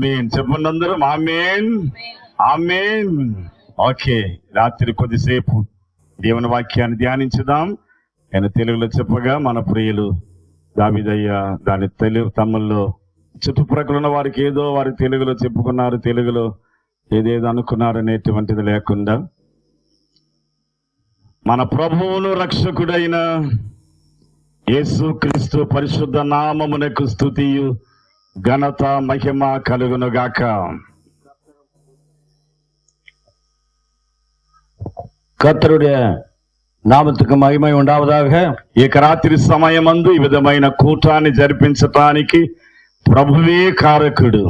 ఆమేన్ చెప్పండి అందరం ఆమేన్ ఆమేన్. ఓకే, రాత్రి కొద్దిసేపు దేవుని వాక్యాన్ని ధ్యానించుదాం. ఆయన తెలుగులో చెప్పగా మన ప్రియులు దావీదయ్య దాని తెలుగు తమ్ముల్లో చుట్టుప్రక్కల ఉన్న వారికి ఏదో వారి తెలుగులో చెప్పుకున్నారు, తెలుగులో ఏదేదో అనుకున్నారు అనేటువంటిది లేకుండా మన ప్రభువును రక్షకుడైన యేసుక్రీస్తు పరిశుద్ధ నామమునకు స్తుతియు ఘనత మహిమ కలుగును గాక. கர்த்தருடைய நாமத்துக்கு மகிமை உண்டாவதாக. ఈ రాత్రి సమయమందు ఈ విధమైన కూటాన్ని జరిపించటానికి ప్రభువే కారకుడు.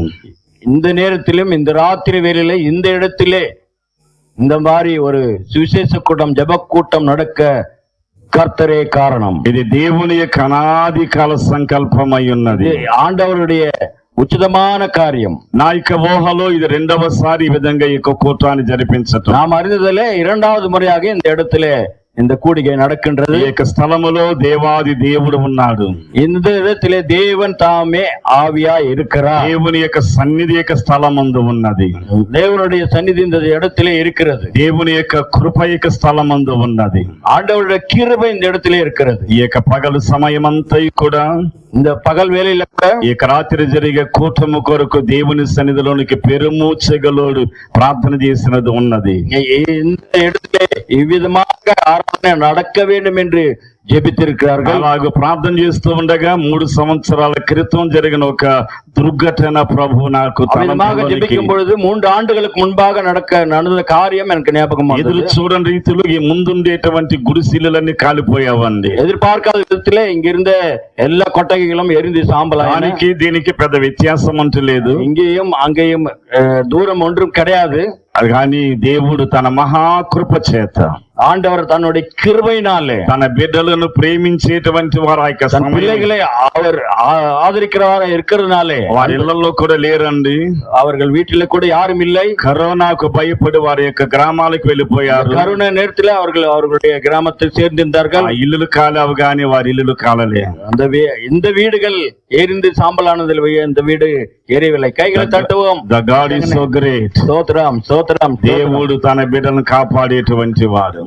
இந்த நேரத்திலும் இந்த ராத்திரி வேளையில இந்த இடத்திலே இந்த மாதிரி ஒரு சுவிசேஷ கூட்டம், ஜெப கூட்டம் நடக்க கர்த்தரே காரணம். ఇది దేవుని యొక్క అనాది కాల సంకల్పమై ఉన్నది, ஆண்டவருடைய ఉచితமான కార్యం. నా యొక్క ఊహలో ఇది రెండవసారి ఈ విధంగా ఈ కూటాన్ని జరిపించటం. நாம் அறிந்ததிலே இரண்டாவது முறையாக இந்த இடத்திலே இந்த கூடிகை நடக்கின்றது. ఈ యొక్క స్థలములో దేవాది దేవుడు ఉన్నాడు. இந்த இடத்திலே தேவன் தாமே ஆவியா இருக்கிறார். దేవుని యొక్క సన్నిధి యొక్క స్థలమందు ఉన్నది, தேவனுடைய சந்நிதி இந்த இடத்திலே இருக்கிறது. దేవుని యొక్క కృప యొక్క స్థలమందు ఉన్నది, ஆண்டவருடைய கிருபை இந்த இடத்திலே இருக்கிறது. ఈ యొక్క పగలు సమయమంతా కూడా இந்த பகல் வேளையில கூட ఈ రాత్రి జరిగే కూటము కొరకు దేవుని సన్నిధిలోనికి పెరుమూచగలోడు ప్రార్థన చేసినది ఉన్నది. இந்த இடத்திலே இவ்விதமாக ஆராதனை நடக்க வேண்டும் என்று జెబితిరుక్కారు. అలాగ ప్రార్థన చేస్తూ ఉండగా 3 సంవత్సరాల క్రితం జరిగిన ఒక దుర్ఘటన ప్రభు నాకు జెబిக்கும் பொழுது 3 ஆண்டுகளுக்கு முன்பாக நடந்த காரியம் எனக்கு ஞாபகம் வந்தது. ఎదురు చూడని రీతిలో ఈ ముందుండేటువంటి గుడిసెలన్నీ కాలిపోయావండి. ఎదుర్పార్కాத విధத்திலே ఇంగిருந்த எல்லா கொட்டகைகளும் எரிந்து சாம்பலாயின. దీనికి పెద్ద వ్యత్యాసం అంటూ లేదు, இங்கேயும் அங்கேயும் దూరం ஒன்றும் கிடையாது. కానీ దేవుడు తన మహాకృప చేత, ஆண்டவர் தன்னுடைய கிருபையினாலே తన బిడ్డలను ప్రేమించేటువంటి వారు ఆ యొక్క பிள்ளைகளை அவர் ஆதரிக்கிறவராக இருக்கிறதுனாலே వారి ఇళ్లలో కూడా లేరండి, அவர்கள் வீட்டில கூட யாரும் இல்லை. కరోనాకు భయపడి వారి యొక్క గ్రామాలకు వెళ్ళిపోయారు. కరోనా நேரத்தில் அவர்கள் அவர்களுடைய கிராமத்தை சேர்ந்திருந்தார்கள். ఇల్లులు కాలేవు కానీ వారి ఇల్లులు కాలలే. இந்த வீடுகள் எரிந்து சாம்பலானதில் இந்த வீடு எரியவில்லை. கைகளை தட்டுவோம். The God is so great. స్తోత్రం స్తోత్రం. దేవుడు తన బిడ్డలను కాపాడేటువంటి వాడు.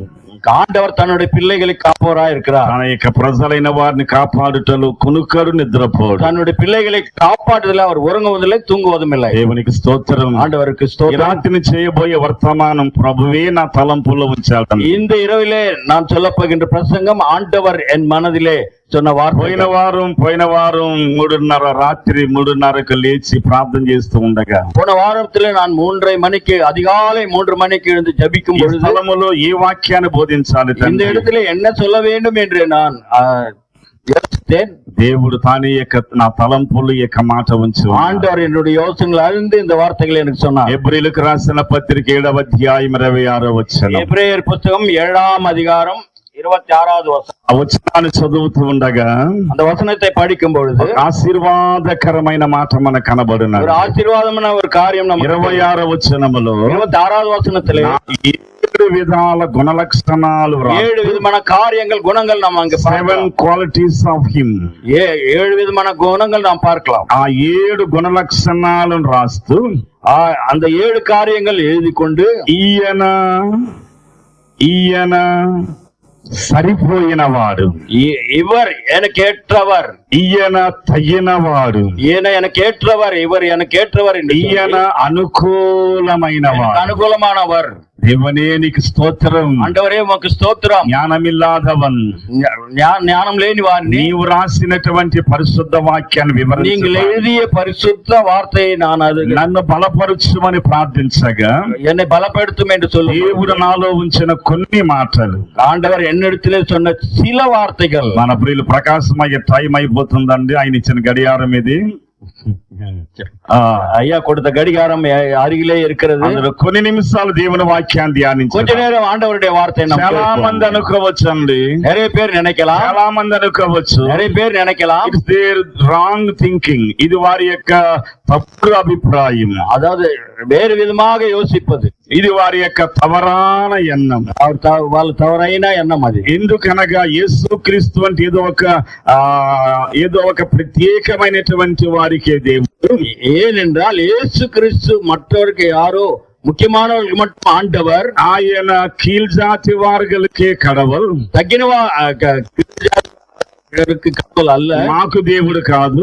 ஆண்டவர் தன்னுடைய பிள்ளைகளை காப்பவராய் இருக்கிறார். తన యొక్క ప్రజలైన వారిని కాపాడుటలో కునుకడు నిద్రపోడు. தன்னுடைய பிள்ளைகளை காப்பாற்றுதல் அவர் உறங்குவதில்லை, தூங்குவதும் இல்லை. దేవునికి స్తోత్రం. ஆண்டவருக்கு స్తోత్రం. రాత్రిని చేయబోయే వర్తమానం ప్రభువే నా తలంపుల్లో ఉంచాడు. இந்த இரவிலே நான் சொல்ல போகின்ற பிரசங்கம் ஆண்டவர் என் மனதிலே சொன்ன வார்த்தை. పోయిన వారం 3:30 రాత్రి 3:30కు లేచి ప్రార్థన చేస్తూ ఉండగా, போன வாரத்திலே நான் 3:30 மணிக்கு அதிகாலை 3 மணிக்கு எழுந்து ஜெபிக்கும் பொழுது స్థలములో ఈ వాక్యాన్ని బోధించాలి, இந்த இடத்துல என்ன சொல்ல வேண்டும் என்று நான் யோசித்தேன். దేవుడు తానే యొక్క నా తలంపులు యొక్క మాట ఉంచి ஆண்டவர் என்னுடைய யோசனைகள் அறிந்து இந்த வார்த்தைகளை எனக்கு சொன்னார். ఎబ్రీయులకు రాసిన పత్రిక 7వ అధ్యాయం 26వ వచనం. எபிரேயர் புத்தகம் 7ஆம் அதிகாரம் 26வது வசனம். ఆ వచనాన్ని చదువుతూ ఉండగా அந்த వచనத்தை படிக்கும் பொழுது ఆశీర్వాదకరమైన మాట మనకు కనబడును. ஒரு ஆசீர்வாதமான ஒரு காரியம் நம்ம 26వ వచనములో 26வது வசனத்திலே 7 విధాల గుణ లక్షణాలు, 7 விதமான காரியங்கள், குணங்கள் நாம் அங்க 7 qualities of him. 7 விதமான குணங்கள் நாம் பார்க்கலாம். ఆ 7 గుణ లక్షణాలను రాస్తూ அந்த 7 காரியங்கள் எழுதி கொண்டு ఈయన సరిపోయినవాడు, இவர் எனக்கு ஏற்றவர், ఈయన తగినవాడు, எனக்கு ஏற்றவர், இவர் எனக்கு ஏற்றவர், ఈయన అనుకూలమైనవాడు, అనుకూలமானவர். தேவனே నీకు స్తోత్రం. ஆண்டவரே உமக்கு స్తోత్రం. జ్ఞానమిల్లాదవన్, ஞானம் లేని వారిని, నీవు రాసినటువంటి పరిశుద్ధ వాక్యాన్ని వివరించి நீங்கள் எழுதிய பரிசுத்த வார்த்தையை நான் నన్ను బలపరచుమని ప్రార్థించగా, என்னை பலப்படுத்தும் என்று சொல்லி దేవుడు నాలో ఉంచిన కొన్ని మాటలు, ஆண்டவர் என்னிடத்திலே சொன்ன சில வார்த்தைகள். మన ప్రియులు ప్రకాశమయ్యే టైం అయిపోతుందండి. ఆయన ఇచ్చిన గడియారం ఇది. ஐயா கொடுத்த கடிகாரம் அருகிலே இருக்கிறது. కొన్ని నిమిషాలు దేవుని వాక్యాన్ని ధ్యానించండి. கொஞ்ச நேரம் ஆண்டவருடைய வார்த்தை. చాలా మంది అనుకోవచ్చండి, நிறைய பேர் நினைக்கலாம், చాలా మంది అనుకోవచ్చు, நிறைய பேர் நினைக்கலாம், ఇట్స్ దేర్ రాంగ్ థింకింగ్, ఇది వారి యొక్క తప్పుడు అభిప్రాయం. அதாவது வேறு விதமாக யோசிப்பது. ఇది వారి యొక్క తవరాన ఎన్నం. వాళ్ళ తవరైన ఎన్నం అది. ఎందుకనగా యేసుక్రీస్తు అంటే ఏదో ఒక ప్రత్యేకమైనటువంటి వారికే దేవుడు. ஏனென்றால் இயேசு கிறிஸ்து மற்றவருக்கு யாரோ முக்கியமானவர்களுக்கு மட்டும் ஆண்டவர். ఆయన కీల్జాతి వాர்களுకే கடவுள். தக்கினவா கடவுள் அல்ல. మాకు దేవుడు కాదు,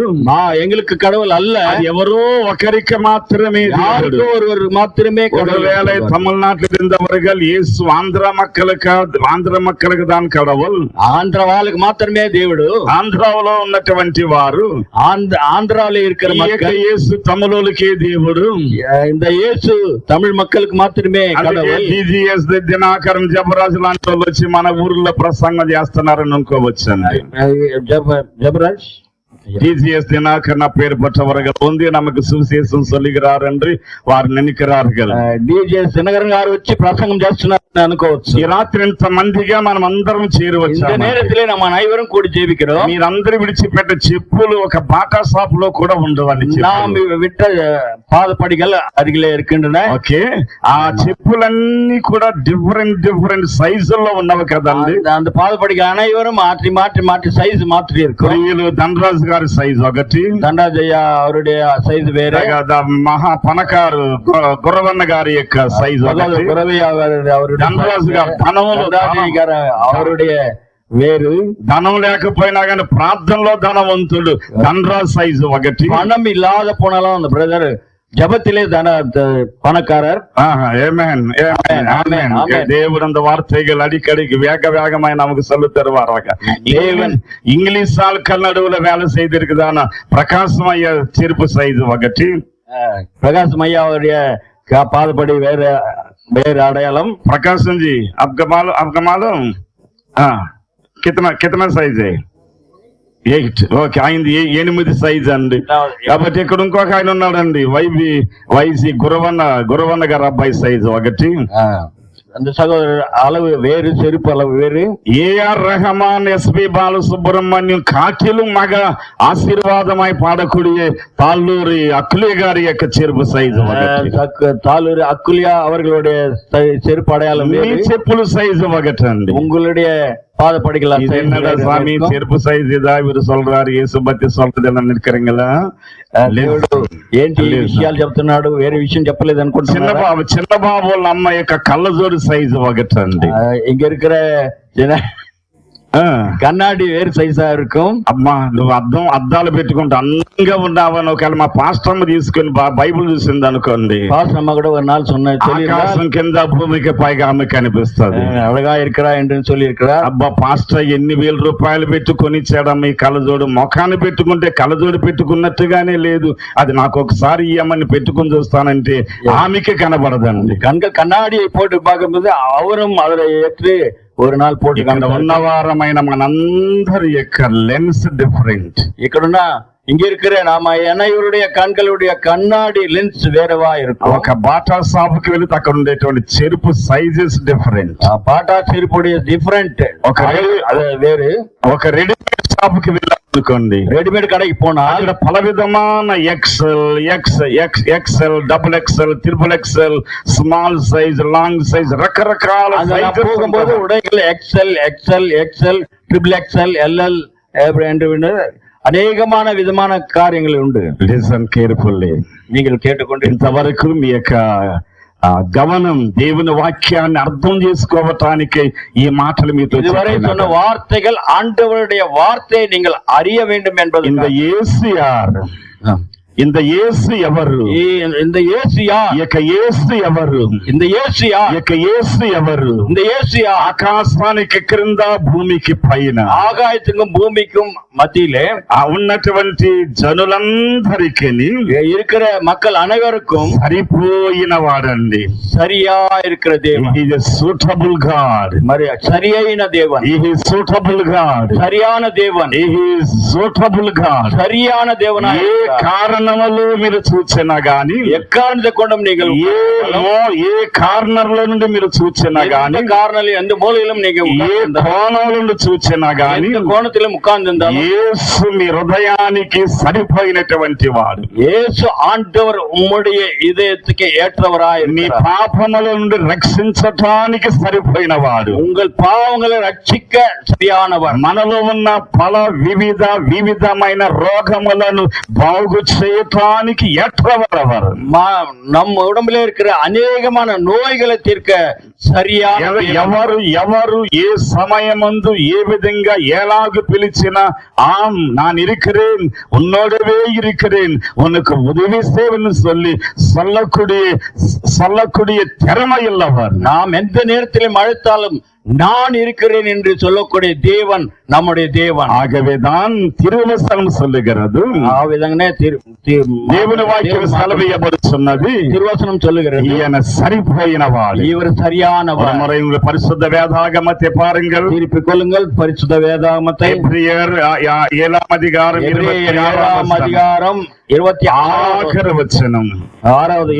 எங்களுக்கு கடவுள் அல்ல. ఎవరో ఒకరికి మాత్రమే దేవుడు. ஒருவர் மாத்திரமே. ஒருவேளை தமிழ்நாட்டில் இருந்தவர்கள் இயேசு ஆந்திர மக்களுக்கு தான் கடவுள். ஆந்திர వాళ్ళకి మాత్రమే దేవుడు. ఆంధ్రాలో ఉన్నటువంటి వారు, ஆந்திரால இருக்கிற மக்கள் యేసు తమిళోళ్ళకే దేవుడు. இந்த இயேசு தமிழ் மக்களுக்கு మాత్రమే கடவுள். DGS దినాకరన్ జబరాజు లాంటి వాళ్ళు వచ్చి మన ఊర్లో ప్రసంగం చేస్తున్నారని అనుకోవచ్చండి. ஜபராஜ் DGS தினாகரன் பேர் பெற்றவர்கள் வந்து நமக்கு சுவிசேஷம் சொல்லுகிறார் என்று వారు నినికరాர்கள். DGS தினகரன் గారు వచ్చి ప్రసంగం చేస్తున్నారని అనుకోవచ్చు. ఈ రాత్రి ఇంత మందిగా మనం అందరం చేరవచ్చు. இந்த நேரத்திலே நம்ம அனைவரும் கூடி ஜெபிக்கிறோம். మీరందరూ విడిచిపెట్ట చెప్పులు ఒక బాటా షాప్ లో కూడా ఉండవని. நாம் விட்ட பாதப்படிகள் అరిగిలే இருக்கின்றன. ఓకే, ఆ చెప్పులన్నీ కూడా డిఫరెంట్ సైజుల్లో ఉన్నవి కదండి. அந்த பாதப்படிகள் அனைவரும் மாற்றி மாற்றி மாற்றி சைஸ் மாற்றி இருக்கும். ధనరాజు గారి సైజ్ ఒకటి, ధనరాజయ్య அவருடைய సైజ్ వేరే, మహా పనకారు గురవన్న గారి యొక్క సైజ్ ఒకటి, ధనరాజు గారు அவருடைய వేరు. ధనం లేకపోయినా కానీ ప్రార్థనలో ధనవంతుడు ధనరాజు సైజు ఒకటి. பணம் இல்லாத போனாலும் அந்த பிரதர் ஜபத்திலே பணக்காரர். దేవుడు அந்த வார்த்தைகள் அடிக்கடிக்கு வேகமாய் நமக்கு சொல்லி தருவாராக. இங்கிலீஷ் ஆட்கள் நடுவுல வேலை செய்திருக்குதானா பிரகாசம் ஐயா செருப்பு சைஸ் ఒకటి. பிரகாசம் ஐயா அவருடைய பாதப்படி வேறு அடையாளம். प्रकाशम जी आपका मालूम कितना साइज है? 8. ఓకే, 8 సైజ్ అండి. కాబట్టి ఇక్కడ ఇంకొక ఆయన ఉన్నాడండి, వైసి గురవన్న గారు అబ్బాయి సైజ్ ఒకటి. அந்த சகோதரர் அளவு வேறு, செருப்பு அளவு வேறு. AR ரஹமான், SP బాలసుబ్రహ్మణ్యం కాకిలు మగ ఆశీర్వాదమై పాడக்கூடிய தால்லூரி அக்குலியா గారి యొక్క చెరుపు సైజు ఒకటి. தால்லூரி அக்குலியா அவர்களுடைய செருப்பு அடையாளம் வேறு. చెప్పులు సైజు ఒకటి అండి. உங்களுடைய பாதப்படிகள் சாமி செருப்பு சைஸ் இதா இவரு சொல்றாரு, இயேசு பத்தி சொல்றது என்ன நினைக்கிறீங்களா? ఏంటి విషయాలు చెప్తున్నాడు, వేరే విషయం చెప్పలేదు అనుకుంటున్నారా? చిన్న బాబు వాళ్ళ అమ్మ యొక్క కళ్ళజోడు సైజు ఒకటి అండి. இங்க இருக்கிற కన్నాడి వేరు సైజా இருக்கும். అమ్మా నువ్వు అద్దాలు పెట్టుకుంటూ అందంగా ఉన్నావని ఒకవేళ మా పాస్టర్ తీసుకుని బైబుల్ చూసింది అనుకోండి, పాస్టర్ అమ్మ కూడా ஒரு நாள் சொன்ன ఆకాశం కింద భూమికి పైగా ఆమె కనిపిస్తుంది. అழகா இருக்கிறா என்று சொல்லி இருக்கிறார். అబ్బా పాస్టర్ ఎన్ని వేల రూపాయలు పెట్టుకొని ఇచ్చాడమ్మ ఈ కళ్ళజోడు, ముఖాన్ని పెట్టుకుంటే కళ్ళజోడు పెట్టుకున్నట్టుగానే లేదు, అది నాకు ఒకసారి ఇయ్యమని పెట్టుకుని చూస్తానంటే ఆమెకి కనబడదండి. కనుక కన్నాడిயை போட்டு பார்க்கும்போது அவரும் அதில் ஏற்று ஒரு நாள் போட்டு ఉన్నవారమైన మనందరి యొక్క లెన్స్ డిఫరెంట్. ఇక్కడున్న இங்க இருக்கிற நாம அனைவருடைய கண்களுடைய கண்ணாடி லென்ஸ் வேறவா இருக்கும். ఒక బాటా షాపుకి వెళితే అక్కడ ఉండేటువంటి చెరుపు సైజెస్ డిఫరెంట్. బాటా చెరుపుடைய డిఫరెంట్ వేరు. ఒక రెడీమేడ్ షాపుకి వెళ్ళాలనుకోండి, రెడీమేడ్ కடைకి పోనా అక్కడ పల విధమైన XL double XL triple XL small size long size రకరకాల போகும்போது உடைகள் எக்ஸ்எல் ட்ரிபிள் எக்ஸ்எல் எல்எல் అనేకమైన విధమైన కార్యங்கள் ఉండు. లిసన్ కేర్ఫుల్లీ, நீங்கள் கேட்டுக்கொண்டு ఇంతవరకు మీ యొక్క గమనం దేవుని వాక్యాన్ని అర్థం చేసుకోవటానికి ఈ మాటలు మీతో இதுவரை சொன்ன வார்த்தைகள் ஆண்டவருடைய வார்த்தையை நீங்கள் அறிய வேண்டும் என்பது. இந்த యేసు ఎవరు? இந்த యేసు யார்? యొక్క యేసు ఎవరు? இந்த యేసు யார்? యొక్క యేసు ఎవరు? இந்த యేసు யார்? ఆకాశానికి క్రింద భూమికి పైన, ఆకాశంకు భూమిக்கும் మధ్యలో ఉన్నటువంటి జనులందరికీ இருக்கிற மக்கள் அனைவருக்கும் సరిపోయిన వాడండి. சரியா இருக்கிற தேவன். He is suitable God. మరి సరియైన దేవుడు. He is suitable God. சரியான தேவன். He is suitable God. சரியான தேவனாய் ఏ కారణం కోణములో మీరు చూచినా గాని, எக்காரணத்தை கொண்டும் நீங்கள் ఏ కార్నర్ లో నుండి మీరు చూచినా గాని, காரணம் எந்த மூலையிலும் நீங்க ఏ కోణం నుండి చూచినా గాని, எந்த கோணத்திலும் உட்கார்ந்திருந்தாலும் యేసు మీ హృదయానికి సరిపోయినటువంటి వాడు. இயேசு ஆண்டவர் உம்முடைய இதயத்துக்கு ஏற்றவராய் మీ இருக்கிறார். పాపముల నుండి రక్షించటానికి సరిపోయిన వాడు. உங்கள் பாவங்களை ரட்சிக்க சரியானவர். మనలో ఉన్న వివిధమైన రోగములను బాగు చేయటానికి ఏற்றవరవరు. நம்ம உடம்புல இருக்கிற அநேகமான நோய்களை தீர்க்க சரியான ఎవరు ఏ సమయమందు ఏ విధంగా ఎలాగ పిలిచినా ஆம் நான் இருக்கிறேன், உன்னோடவே இருக்கிறேன், உனக்கு உதவி செய்வேன்னு சொல்லக்கூடிய திறமை உள்ளவர். நாம் எந்த நேரத்திலும் அழைத்தாலும் நான் இருக்கிறேன் என்று சொல்லக்கூடிய தேவன் நம்முடைய தேவன். ஆகவேதான் திருவசனம் சொல்லுகிறது, దేవుని వాక్యం సెలవీయబడుచున్నది, திருவசனம் சொல்லுகிறது, ఈయన సరిపోయినవాడు, இவர் சரியானவர். முறை பரிசுத்த வேதாகமத்தை பாருங்கள், திருப்பிக் கொள்ளுங்கள் பரிசுத்த வேதாகமத்தை. எபிரேயர் 7ஆம் அதிகாரம் 26 வசனம். 6வது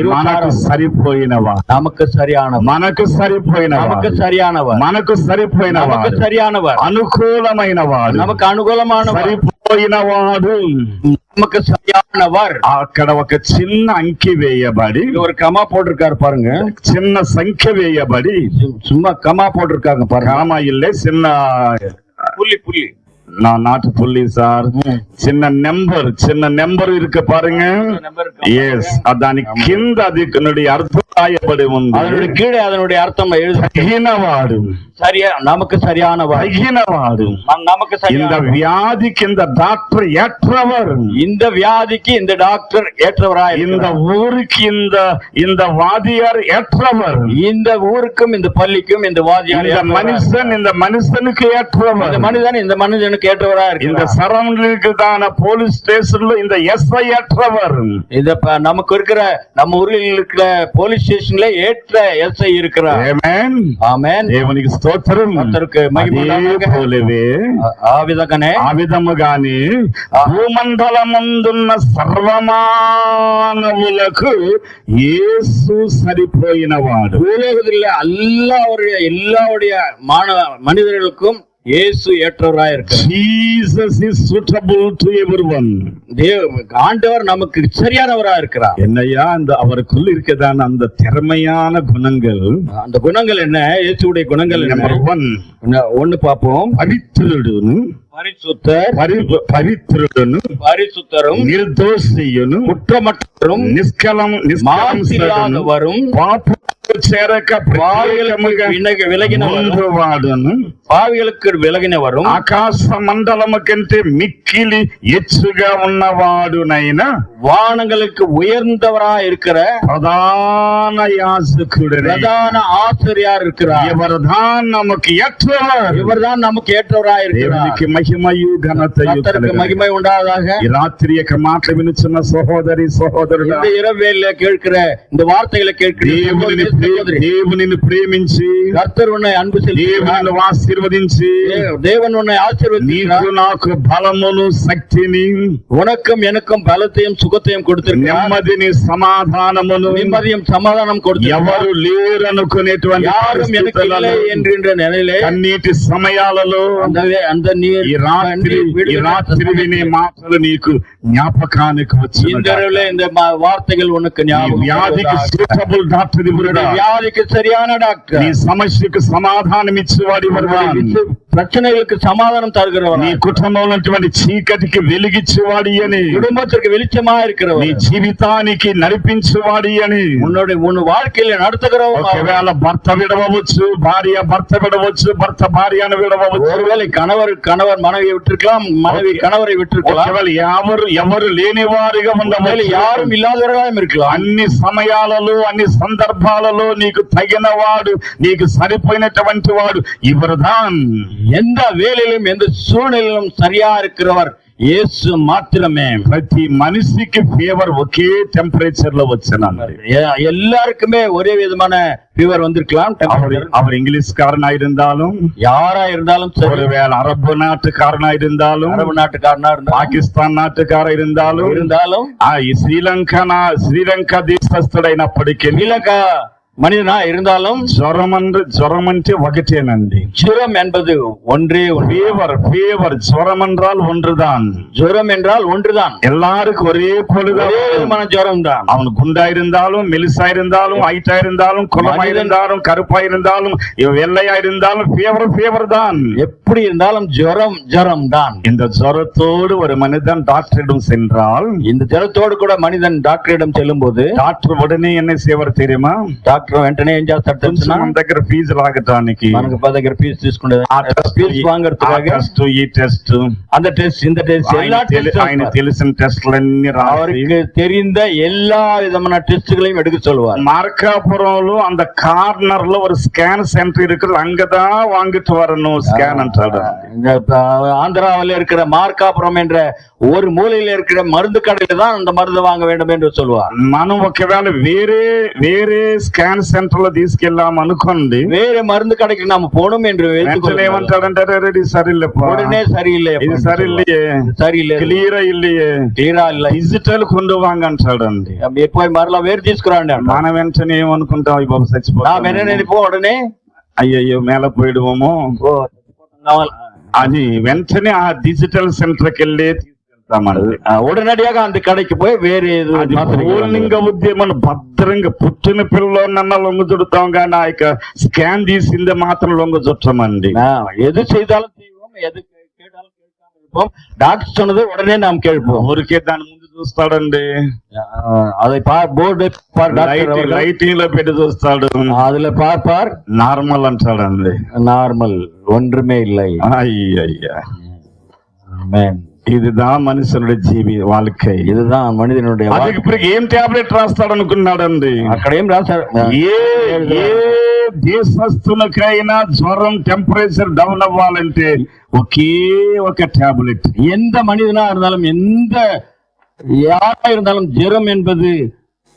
సరిపోయినవాడు, நமக்கு சரியானவர், మనకు సరిపోయినవాడు, நமக்கு சரியானவர், మనకు సరిపోయినవాడు, நமக்கு சரியானவர், అనుకూలమైనవాడు, நமக்கு అనుకూలமானவர், సరిపోయినవాడు, நமக்கு சரியானவர். అక్కడ ఒక చిన్న అంకి వేయబడి, ஒரு கமா போட்டிருக்காரு பாருங்க, చిన్న సంఖ్య వేయబడి, சும்மா கமா போட்டிருக்காங்க பாருங்க, కామా ఇల్లే చిన్న புள்ளி நாட்டு புள்ளி சார், చిన్న నెంబర్ இருக்கு பாருங்க. எஸ், దాని కింద అది అర్థం రాయబడి ఉంది, அதனுடைய கீழே அதனுடைய அர்த்தம் తగినవాడు, சரியா நமக்கு சரியானவர், తగినవాడు, நமக்கு இந்த வியாதிக்கு இந்த டாக்டர் ஏற்றவர், இந்த வியாதிக்கு இந்த டாக்டர் ஏற்றவராய், இந்த ஊருக்கு இந்த வாதியார் ஏற்றவர், இந்த ஊருக்கும் இந்த பள்ளிக்கும் இந்த வாதியார், இந்த மனுஷனுக்கு ஏற்றவர், இந்த மனிதன் இந்த மனிதனுக்கு ஏற்றவராய், இந்த சரௌண்டிங்க்கு தான போலீஸ் ஸ்டேஷன்ல இந்த எஸ்ஐ ஏற்றவர், இத நமக்கு இருக்கிற நம்ம ஊரில் இருக்கிற போலீஸ் ஸ்டேஷன்ல ஏற்ற எஸ்ஐ இருக்கிறார். ஆமென், ஆமென், దేవునికి స్తోత్రం. கர்த்தருக்கு மகிமை உண்டாகட்டும். ఆ విధముగానే భూమండలమందున్న సర్వమానవులకు యేసు సరిపోయినవాడు. பூலோகத்தில் எல்லாருடைய மனிதர்களுக்கும் இயேசு ஏற்றவராய் இருக்கிறார். Jesus is suitable to everyone. ஆண்டவர் நமக்கு சரியானவராக இருக்கிறார். என்னையா அந்த அவருக்குள்ள இருக்கதான அந்த திறமையான குணங்கள், அந்த குணங்கள் என்ன? இயேசுடைய குணங்கள் நம்பர் 1 ஒன்னு பார்ப்போம். பவித்திருடுன்னு, பரிசுத்தரும், நிர்தோஷியனும், குற்றமற்றவரும், நிஷ்கலமும், పావిகளுக்கு విలగినవரும், ఆకాశ మండలము కంటే మిక్కిలి ఎచ్చుగా ఉన్నవాడునైనా வானங்களுக்கு உயர்ந்தவராய் இருக்கிற பிரதான யாசகுడే, பிரதான ஆசிரியர் இருக்கிறார். இவர்தான் நமக்கு ஏற்றவர், இவர்தான் நமக்கு ஏற்றவராய் இருக்கிறார். దేవునికి మహిమయు ఘనతయు கர்த்தருக்கு மகிமை உண்டாவதாக. ఈ రాత్రి యొక్క మాటలు వినుచున్న సహోదరి సహోదరులు, இந்த இரவேல கேட்கிற இந்த வார்த்தைகளை கேட்கிற దేవునిని ప్రేమించి, கர்த்தர் உன்னை அன்பு செலுத்தி, దేవునిని ఆశీర్వదించి, தேவன் உன்னை ஆசீர்வதித்து, నీకు నాకు బలమును శక్తిని, உனக்கும் எனக்கும் பலத்தையும் சுகத்தையும் கொடுத்திருக்கிறார். నెమ్మదిని సమాధానమును, நிம்மதியும் சமாதானம் கொடுத்திருக்கிறார். ఎవరు లేరనుకునేటువంటి யாரும் எனக்கு இல்லை என்கின்ற நிலையிலே, కన్నీటి సమయాలలో அந்த நீர் ఈ రాత్రి వినే మాటలు నీకు జ్ఞాపకానికి వచ్చిన இந்த வார்த்தைகள் உனக்கு వ్యాధికి సూటబుల్ డాక్టర్ ఇవ్వడా, வியாதிக்கு சரியான டாக்டர், నీ సమస్యకు సమాధానం ఇచ్చేవాడు ఇవ్వడు, பிரச்சனைகளுக்கு சமாதானம் தருகிறவர், నీ కుటుంబంలో ఉన్నటువంటి చీకటికి వెలిగించేవాడి అని, குடும்பத்திற்கு வெளிச்சமா இருக்கிறவர், నీ జీవితానికి నడిపించేవాడి అని, உன் வாழ்க்கையில நடத்துகிறவர். ఒకవేళ భర్త విడవచ్చు, భార్య భర్త విడవచ్చు, భర్త భార్యను విడవచ్చు, ஒருவேளை கணவர் மனைவியை விட்டிருக்கலாம், மனைவி கணவரை விட்டிருக்கலாம், ఎవరు లేని వారిగా ఉండవచ్చు, யாரும் இல்லாதவர்களாகவும் இருக்கலாம். అన్ని సమయాలలో అన్ని సందర్భాలలో నీకు తగిన వాడు, నీకు సరిపోయినటువంటి వాడు ఇవరుதான். எந்த வேலையிலும் எந்த சூழ்நிலையிலும் சரியா இருக்கிறவர் యేసు మాత్రమే. ప్రతి మనిషికి ఫీవర్ ఒకే టెంపరేచర్ లో వచ్చినండి. எல்லாருக்குமே ஒரே விதமான ஃபீவர் வந்திருக்கலாம். அவர் இங்கிலீஷ்காரனா இருந்தாலும், யாரா இருந்தாலும் சரி, ஒருவேளை அரபு நாட்டுக்காரனா இருந்தாலும், அரபு நாட்டுக்காரனா இருந்தாலும், పాకిస్తాన్ నాటుకార இருந்தாலும், శ్రీలంక దేశస్థుడైనప్పటికీ, శ్రీలంక மனிதனா இருந்தாலும், జ్వరం అంటే ఒకటేనండి. ஜுரம் என்பது ஒன்றே. ஃபீவர் ஜுரம் என்றால் ஒன்றுதான். ஜுரம் என்றால் ஒன்றுதான். எல்லாருக்கும் ஒரே பொழுதான ஜுரம் தான். அவன் குண்டா இருந்தாலும், மெலிசா இருந்தாலும், ஹைட்டா இருந்தாலும், குளமா இருந்தாலும், கருப்பா இருந்தாலும், வெள்ளையா இருந்தாலும் ஃபீவர் தான். எப்படி இருந்தாலும் ஜுரம் தான். இந்த ஜுரத்தோடு ஒரு மனிதன் டாக்டரிடம் சென்றால், இந்த ஜுரத்தோடு கூட மனிதன் டாக்டரிடம் செல்லும் போது, డాక్టర్ ఉడనే என்ன செய்வார் தெரியுமா? డాక్టర్ వెంటనే ఏం చేస్తాడు తెలుసా? మన దగ్గర ఫీజు లాగటానికి, మనకు దగ్గర ఫీజు తీసుకుంటే ఫీజు వాంగறதுக்காக ఈ టెస్ట్, அந்த டெஸ்ட், இந்த டெஸ்ட், எல்லா டெஸ்ட், ఆయన తెలిసిన టెస్ట్లన్నీ அவருக்கு தெரிந்த எல்லா விதமான டெஸ்ட்களையும் எடுக்க சொல்லுவார். మార్కాపురంలో அந்த கார்னர்ல ஒரு ஸ்கேன் சென்டர் இருக்குது, அங்கதான் வாங்கிட்டு வரணும் ஸ்கேன் అంటాడు. ஆந்திராவில் இருக்கிற మార్కాపురం என்ற ஒரு மூலையில இருக்கிற மருந்து கடையில தான் அந்த மருந்து வாங்க வேண்டும் என்று சொல்லுவார். మనం ఒకవేళ వేరే స్కాన్ సెంటర్ లో తీసుకెళ్ళాం అనుకోండి, వేరే మருந்து కடைకి నామ పోవడం என்று ఏమంటాడంటే, రెడీ సరిల్లే, உடனே சரியில்லை, ఇది సరిల్లే, சரியில்லை, క్లియర్ ఇల్లియే, క్లియర్ இல்ல, డిజిటల్ కొండు వాంగ అంటాడండి. పోయి మరలా వేరు తీసుకురాండి. మనం వెంటనే ఏమనుకుంటాం, ఈ బాబు చచ్చిపోతాం, ఉடனே అయ్యయ్యో మేల పోయిடுவோமோ అని వెంటనే ఆ డిజిటల్ సెంటర్కి వెళ్ళి ఉడనడిగా అంత కடைకి పోయి వేరే ఉద్యమం భద్రంగా పుట్టిన పిల్లలు నన్న లొంగ చుడతాం, కానీ ఆ యొక్క స్కాన్ తీసిందే మాత్రం లొంగ చుట్టమండి. எது செய்தாலும் செய்வோம், எது கேட்டாலும் கேட்காம இருப்போம். டாக்டர் சொன்னது உடனே நாம் கேட்போம். ఊరికే దాని ముందు చూస్తాడండి, அதை బోర్డు లైటింగ్ లో పెట్టి చూస్తాడు, அதுல பார்ப்பார், నార్మల్ అంటాడండి. நார்மல், ஒன்றுமே இல்லை. అయ్యయ్యా, இதுதான் மனுஷனுடைய జీవి வாழ்க்கை, இதுதான் మనిషినుடைய. அதுக்கு பிறகு ఏం టాబ్లెట్ రాస్తాడు అనుకున్నాడండి? అక్కడ ఏం రాశాడు? ఏ దేశస్తులకైనా జ్వరం టెంపరేచర్ డౌన్ అవ్వాలంటే ఒకే ఒక టాబ్లెట్. எந்த மனிதனா இருந்தாலும், எந்த யாரா இருந்தாலும் ஜுரம் என்பது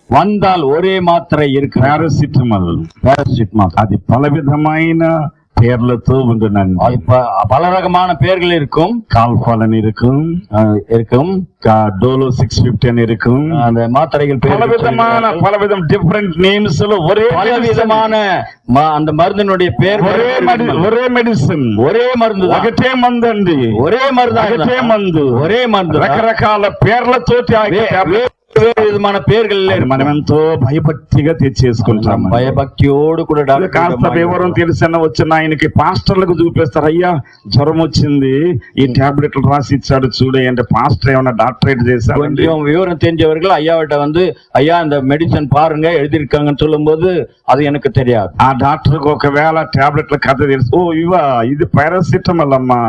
வந்தால் ஒரே மாத்திரை இருக்கு, పారాసిటమాల్. అది పల విధమైన పేర్లతో ఉంటున్నాను. பல రకமான பெயர்கள் இருக்கும். கால்பாலன் இருக்கும், டோலோ 650 இருக்கும். அந்த மாத்திரைகள் பலவிதம் டிஃபரெண்ட் நேம்ஸ், ஒரே விதமான அந்த மருந்தினுடைய பேர், ஒரே மெடிசின், ஒரே மருந்து, ఒకటే మందండి, ஒரே மருந்து, ఒకటే మందు, ஒரே மருந்து, రకరకాల పేర్లతోటి విధమైన పేర్లు మనం ఎంతో భయభక్తిగా తెచ్చేసుకుంటాం. భయభక్తియోడు కూడా కాస్త వివరం తెలిసిన వచ్చిన ఆయనకి పాస్టర్లకు చూపిస్తారు, అయ్యా జ్వరం వచ్చింది, ఈ టాబ్లెట్లు రాసి ఇచ్చాడు చూడే అంటే, పాస్టర్ ఏమన్నా డాక్టరేట్ చేశారు. கொஞ்சம் விவரம் தெரிஞ்சவர்கள் ஐயாவிட்ட வந்து, ஐயா இந்த மெடிசன் பாருங்க எழுதியிருக்காங்கன்னு சொல்லும் போது அது எனக்கு தெரியாது. ఆ డాక్టర్కి ఒకవేళ టాబ్లెట్ల కథ తెలుసు, ఓ ఇవా ఇది పారాసిటమాల్ అమ్మా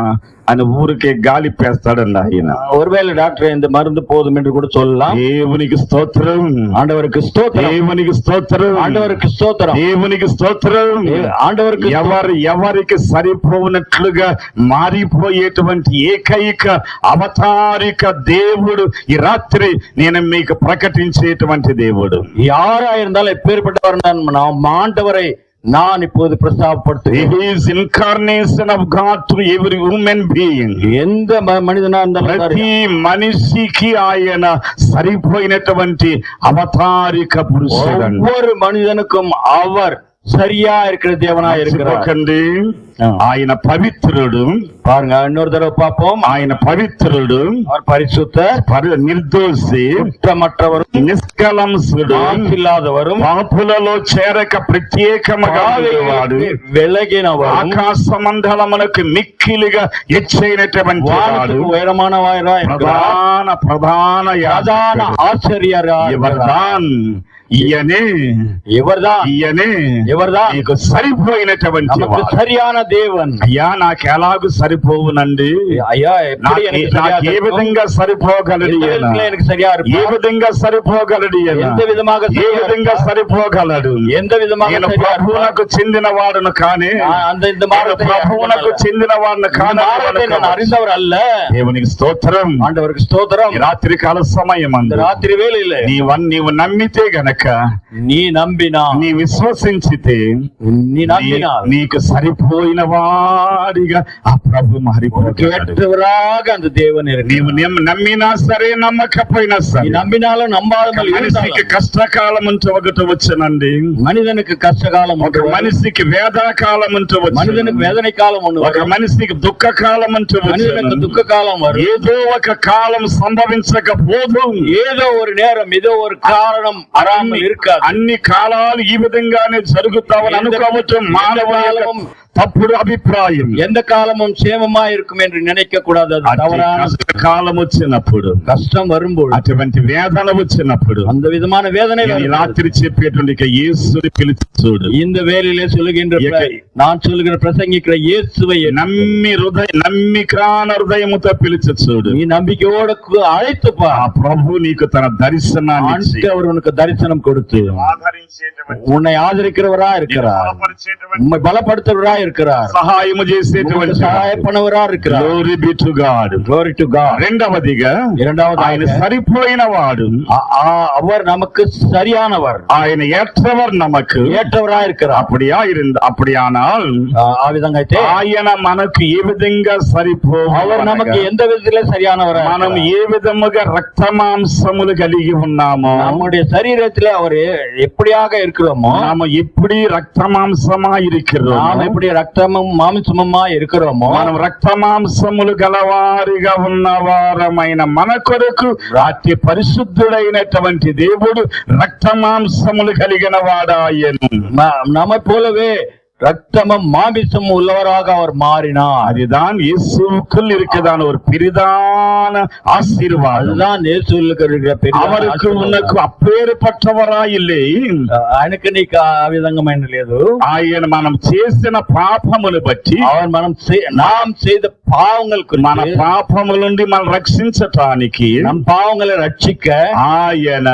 అని ఊరికే గాలి పేస్తాడండి ఆయన. ஒருவேளை டாக்டர் இந்த மருந்து போதும் என்று கூட சொல்லலாம். దేవునికి స్తోత్రం, ஆண்டவருக்கு ஸ்தோத்திரம், దేవునికి స్తోత్రం, ஆண்டவருக்கு ஸ்தோத்திரம், దేవునికి స్తోత్రం. ఆండవరికి ఎవరికి సరిపోనట్లుగా మారిపోయేటువంటి ఏకైక అవతారిక దేవుడు ఈ రాత్రి నేను మీకు ప్రకటించేటువంటి దేవుడు. யாரா இருந்தாலும் எப்பேற்பட்டவர் நாம் ஆண்டவரை நான் இப்போது பிரஸ்தாபப்படுத்துகிறேன். He is incarnation of God to every human being. எந்த மனிதனா இருந்தாலும் ప్రతి మనిషికి ఆయన సరిపోయినటువంటి అవతారిక పురుషుడు. ஒவ்வொரு மனிதனுக்கும் அவர் சரியா இருக்கிற தேவனா இருக்கிறார். ఆయన పవిత్రుడు. பாருங்க, இன்னொரு தடவை பார்ப்போம். ఆయన పవిత్రుడు, அவர் பரிசுத்தர், నిర్దోషి, குற்றமற்றவரும், నిష్కలంసుడు, ఇల్లాదవரும், పాపులలో చేరక ప్రత్యేకముగా వెలగినవారు, ఆకాశ మండలమునకు మిక్కిలిగా హెచ్చైనటువంటి వాడు, ఉయరமான ప్రధాన ఆశ్చర్యరాన్ ఈయనే నీకు సరిపోయినటువంటి சரியான தேவன். అయ్యా నాకు ఎలాగూ సరిపోవునండి, ஐயா எப்படி எனக்கு சரியா నాకు ఏ இருக்கும்? విధంగా సరిపోగలడు எந்த ఈయన? விதத்துல எனக்கு சரியா ఏ இருக்கும்? విధంగా సరిపోగలడు ఈయన? எந்த விதமாக ఏ சரியா విధంగా இருக்கும்? సరిపోగలడు? எந்த விதமாக నేను சரியா இருக்கும்? ప్రభువునకు చెందిన వాడును కానీ, அந்த இந்த నేను மார்க்கத்தை ప్రభువునకు చెందిన వాడును இந்த కానీ மார்க்கத்தை நான் அறிந்தவர் அல்ல. దేవునికి స్తోత్రం. ஆண்டவருக்கு ஸ்தோத்திரம். ఈ రాత్రి కాల సమయం இந்த రాత్రి వేళ నీవు నమ్మితే గనక, நீ నమ్మినా, నీ విశ్వసించితే, நீ நம்பினால் నీకు సరిపోయిన వాడిగా ఆ ప్రభు మారిపోతాడు. ஏற்றவராக அந்த தேவன் నీవు இருக்கிறார். నమ్మినా సరే నమ్మకపోయినా நீ సరే, நம்பினாலும் நம்பாமல் మనిషికి இருந்தாலும் కష్టకాలం అంటూ ఒకటి వచ్చనండి. மனிதனுக்கு కష్టకాలం ఒక మనిషికి వేదాకాలం అంటూ వచ్చి, மனிதனுக்கு வேதனை కాలం ஒன்று ఒక మనిషికి దుఃఖ కాలం అంటూ மனிதனுக்கு వచ్చి, துக்க காலம் வரும். ఏదో ఒక కాలం సంభవించకపోదు. ஏதோ ஒரு நேரம் ஏதோ ஒரு காரணம் வராமல் இருக்காது. అన్ని కాలాలు ఈ విధంగానే జరుగుతావని అనుకోవటం మానవ తప్పుడు అభిప్రాయం. எந்த காலமும் சேமமா இருக்கும் என்று நினைக்க கூடாது. அது தவறான కాలం వచ్చినప్పుడు, கஷ்டம் வரும்போது, అటువంటి వేదన వచ్చినప్పుడు, அந்த విధமான వేదனை ఈ రాత్రి చెప్పేటువంటి యేసుని పిలిచి చూడు. இந்த வேளையிலே சொல்லுகின்ற நான் சொல்லுகிற பிரசங்கிக்கிற இயேசுவை నమ్మికాన హృదయముతో పిలిచి చూడు. நீ நம்பிக்கையோடு அழைத்துப்பா. ఆ ప్రభు నీకు తన దర్శనాన్ని அவர் உனக்கு தரிசனம் கொடுத்து உன்னை ஆதரிக்கிறவரா இருக்கிறார், உண்மை பலப்படுத்துவரா இருக்கிறார், సహాయము చేసేటువంటి సహాయపడవరా இருக்கிறார். Glory be to God. Glory to God. రెండవదిగా ఆయన సరిపోయిన వాడు, அவர் நமக்கு சரியானவர், ఆయన ఏற்றவர் நமக்கு ஏற்றவரா இருக்கிறார். அப்படியானால் ఆ విధంగా అయితే ఆయన మనకు ఏ విధంగా அவர் நமக்கு எந்த విధంగా சரியானவரா, మనం ఏ విధముగా రక్త మాంసములు కలిగి ఉన్నామో, நம்முடைய சரீரத்திலே அவர் எப்படியாக இருக்கிறோமோ, நாம எப்படி రక్త మాంసమా இருக்கிறோம், நாம் எப்படி రక్తமும் మాంసముமா இருக்கிறோமో, మనం రక్త మాంసములు గలవారిగా ఉన్నవారమైన మన కొరకు అతి పరిశుద్ధుడైనటువంటి దేవుడు రక్త మాంసములు కలిగిన వాడాయను. நம்மை போலவே ரத்தமும் மாமிசமும் உள்ளவராக அவர் மாறினார். அதுதான் இயேசுவுக்குள் இருக்கிறதான ஒரு பெரிதான ஆசீர்வாதம். அதுதான் இயேசுவுக்கு இருக்கிற பெரிய அவருக்கு உனக்கு அப்பேற்பட்டவராய் இல்லை. ఆయనకు నీకు ఆ విధంగా లేదు. ఆయన మనం చేసిన పాపములు బట్టి, நாம் செய்த பாவங்களுக்கு, మన పాపముల నుండి మనం రక్షించటానికి, நம் பாவங்களை ரட்சிக்க ఆయన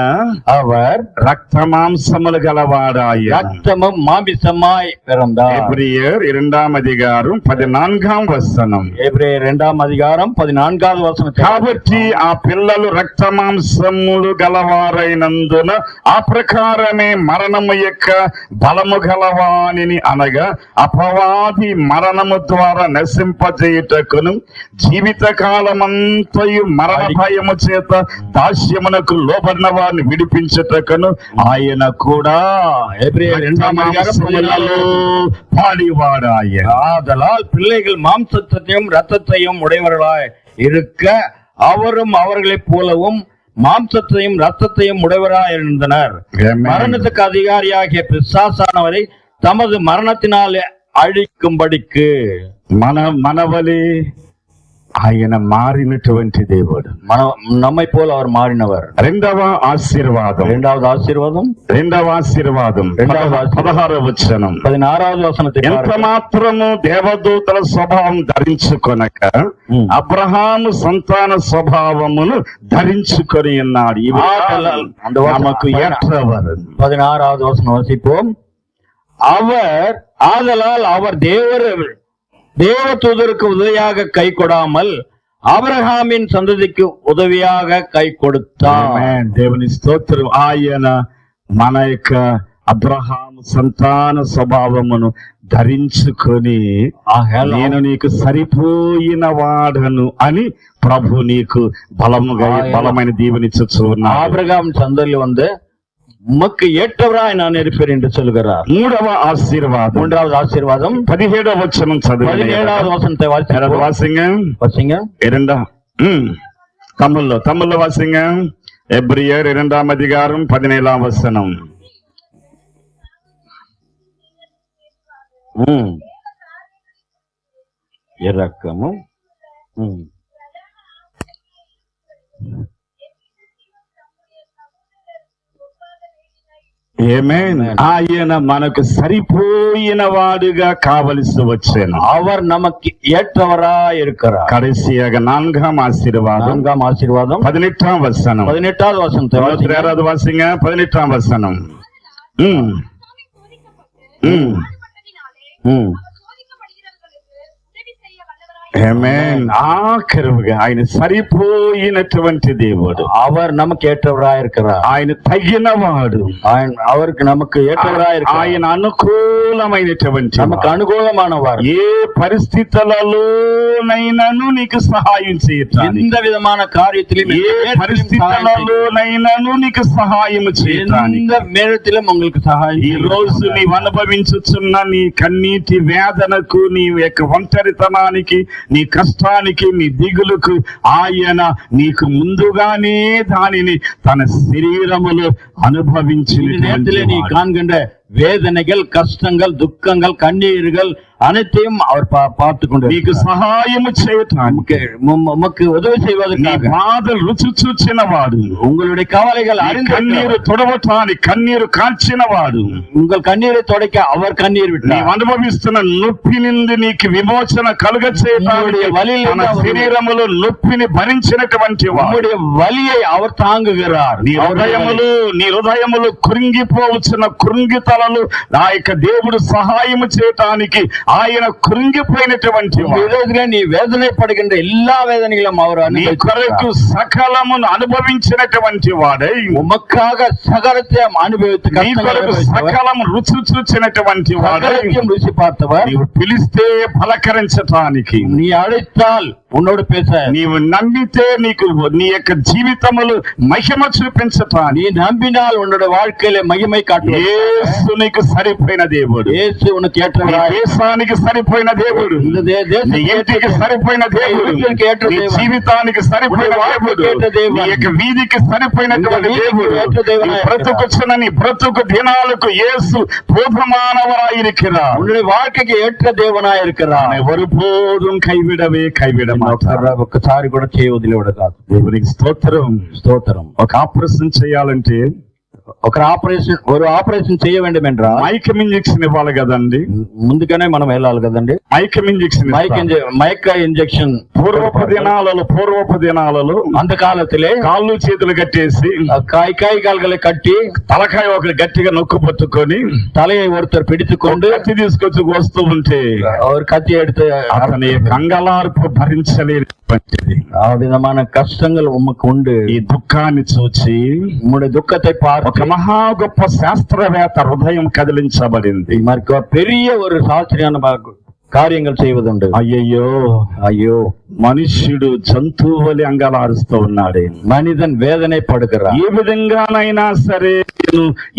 அவர் రక్త మాంసములు గలవాడాయ. ரத்தமும் மாமிசமாய் பிறந்தார். எபிரியர் 2వ అధికారం 14వ వచనం. ఎబ్రియర్ 2వ అధికారం 14వ వచనం. కాబట్టి ఆ పిల్లలు రక్త మాంసములు గలవారైనందున ఆ ప్రకారమే మరణము యొక్క బలము గలవానిని, అనగా అపవాది మరణము ద్వారా నశింపజేయుటకును, జీవిత కాలమంతయు మరణ భయము చేత దాస్యమునకు లోబడిన వారిని విడిపించుటకును ఆయన కూడా பாடிவாடாய. ஆதலால் பிள்ளைகள் மாம்சத்தையும் ரத்தத்தையும் உடையவர்களாய் இருக்க அவரும் அவர்களைப் போலவும் மாம்சத்தையும் ரத்தத்தையும் உடையவராய் இருந்தனர். மரணத்துக்கு அதிகாரியாகிய பிசாசானவரை தமது மரணத்தினால் அழிக்கும்படிக்கு మనవలే ఆయన మారినటువంటి దేవుడు. நம்மை போல அவர் మారినவர். రెండవ ఆశీర్వాదం 16వ వచనం. 16వ వచనం. ఎంత మాత్రము దేవదూతల స్వభావం ధరించుకొనక అబ్రహాము సంతాన స్వభావమును ధరించుకొని ఉన్నాడు. நமக்கு ஏற்றவர். 16வது வசனம் வாசிப்போம். அவர் ஆதலால் அவர் தேவ தூதருக்கு உதவியாக கை கொடாமல் అబ్రహామిన్ సంతతికి ఉదవియాగా కై కొడుతాడు. దేవుని స్తోత్రం. ఆయన మన యొక్క అబ్రహాము సంతాన స్వభావమును ధరించుకొని, నేను నీకు సరిపోయిన వాడను అని ప్రభు నీకు బలమైన దీవెనిచ్చు ఉన్నాడు. ஆபிரகாம் சந்ததியில் வந்து உமக்கு ஏற்றவராய் நான் இருப்பேன் என்று சொல்கிறார். 3వ ఆశీర్వాదం. 3வது ఆశీర్వాదం 17వ వచనం చదవండి. 17వ వచనத்தை వాసింగ. తమ్ముల్లో వాసింగ. ఎబ్రియర్ 2వ అధికారం 17వ వచనం. இரக்கமும் ఆమేన్. ఆయన మనకు సరిపోయిన వాడుగా కావలసి వచ్చాను. அவர் நமக்கு ஏற்றவராய் இருக்கிறார். கடைசியாக 4ஆம் ஆசீர்வாதம் 4ஆம் ஆசீர்வாதம் 18ஆம் வசனம். 18வது வசனத்தை வாசிங்க. 26வது வாசிங்க. 18ஆம் வசனம். ம் ம் ம் ఆమేన్. ఆఖరుగా ఆయన సరిపోయినటువంటి దేవుడు, அவர் நமக்கு ஏற்றவராய் இருக்கிறார். ఆయన తగినవాడు, அவருக்கு நமக்கு ஏற்றவராய் இருக்கிறார். ఆయన అనుకూలమైనటువంటి நமக்கு அனுகூலமானவர். ఏ పరిస్థితులలోనైనాను నీకు సహాయం చేయటానికి, எந்த விதமான காரியத்திலும் ఏ పరిస్థితులలోనైనాను నీకు సహాయం చేయటానికి, எந்த நேரத்திலும் உங்களுக்கு సహాయం. ఈ రోజు నీవు అనుభవించుచున్న నీ కన్నీటి వేదనకు, నీ యొక్క ఒంటరితనానికి, నీ కష్టానికి, నీ దిగులుకు ఆయన నీకు ముందుగానే దానిని తన శరీరములో అనుభవించినటువంటి நீ காண்கின்ற வேதனைகள், கஷ்டங்கள், துக்கங்கள், கண்ணீர்கள் அனைத்தையும் அவர் பார்த்து கொண்டு నీకు సహాయము చేయటానికి, உமக்கு உதவி செய்வதற்காக బాధలు రుచి చూచిన వాడు, உங்களுடைய கவலைகள் அறிந்து కన్నీరు తొడవటానికి కన్నీరు కాల్చిన వాడు, உங்கள் கண்ணீரை துடைக்க அவர் கண்ணீர் விட்டார். నీవు అనుభవిస్తున్న నొప్పి నుండి నీకు విమోచన కలుగ చేయటానికి తన శరీరములో నొప్పిని భరించినటువంటి వాడు, உங்களுடைய வலியை அவர் தாங்குகிறார். నీ హృదయములు కృంగిపోవచ్చున్న కృంగితలలు నా యొక్క దేవుడు సహాయము చేయటానికి ఆయన కృంగిపోయినటువంటి వాడు. நீ வேதனைப்படுகின்ற எல்லா வேதனைகளும் அவர் నీ కొరకు సకలమును అనుభవించినటువంటి వాడై, உமக்காக சகலத்தை அனுபவித்து నీ కొరకు సకలము రుచి చూచినటువంటి వాడై, ருசி பார்த்தவர். నీవు పిలిస్తే పలకరించటానికి, நீ அழைத்தால் உன்னோடு பேச, నీవు నమ్మితే నీకు నీ యొక్క జీవితములు మహిమ చూపించటానికి, நீ நம்பினால் உன்னோட வாழ்க்கையில மகிமை காட்டுவார். యేసు నీకు సరిపోయిన దేవుడు, యేసు உனக்கு ஏற்றவராய், దేశానికి సరిపోయిన దేవుడు, இந்த నీ ఇంటికి సరిపోయిన దేవుడు, నీ జీవితానికి సరిపోయిన దేవుడు, నీ యొక్క వీధికి సరిపోయినటువంటి దేవుడు, నీ బ్రతుకుచున్న నీ బ్రతుకు దినాలకు యేసు போதுமானவராயிருக்கிறார். உன்னுடைய வாழ்க்கைக்கு ஏற்ற தேவனாய் இருக்கிறார். ஒருபோதும் கைவிடவே கைவிட మాట్లాడ ఒక్కసారి కూడా చేయవదిలి కాదు. దేవునికి స్తోత్రం. ఒక ఆపరేషన్ చేయాలంటే ఒక ఆపరేషన్ చేయ வேண்டும் என்றால் మైకం ఇంజెక్షన్ ఇవ్వాలి కదండి. ముందుగానే మనం వెళ్ళాలి కదండి. మైకం ఇంజెక్షన్ మైక ఇంజెక్షన్ పూర్వపు దినాలలో அந்த காலத்திலே కాళ్ళు చేతులు కట్టేసి கை கால்களை கட்டி తలకాయ ఒకటి గట్టిగా నొక్కు పట్టుకొని தலையை ஒருத்தர் பிடித்துக்கொண்டு కత్తి తీసుకొచ్చి వస్తూ ఉంటే அவர் கத்தி எடுத்து అతని కంగలార్పు భరించలేనటువంటిది ఆ విధమైన కష్టங்கள் ఉమ్మకు ఉండు. ఈ దుఃఖాన్ని చూచి உம்முடைய துக்கத்தை பார்த்து ఒక మహా గొప్ప శాస్త్రవేత్త హృదయం కదిలించబడింది. మరి பெரிய ஒரு சாஸ்திரியான కార్యங்கள் செய்வதுண்டு. అయ్యో మనుష్యుడు జంతువు వలె అంగలారుస్తూ ఉన్నాడే, మనిదన్ వేదనపడుகிறார். ఏ విధంగానైనా సరే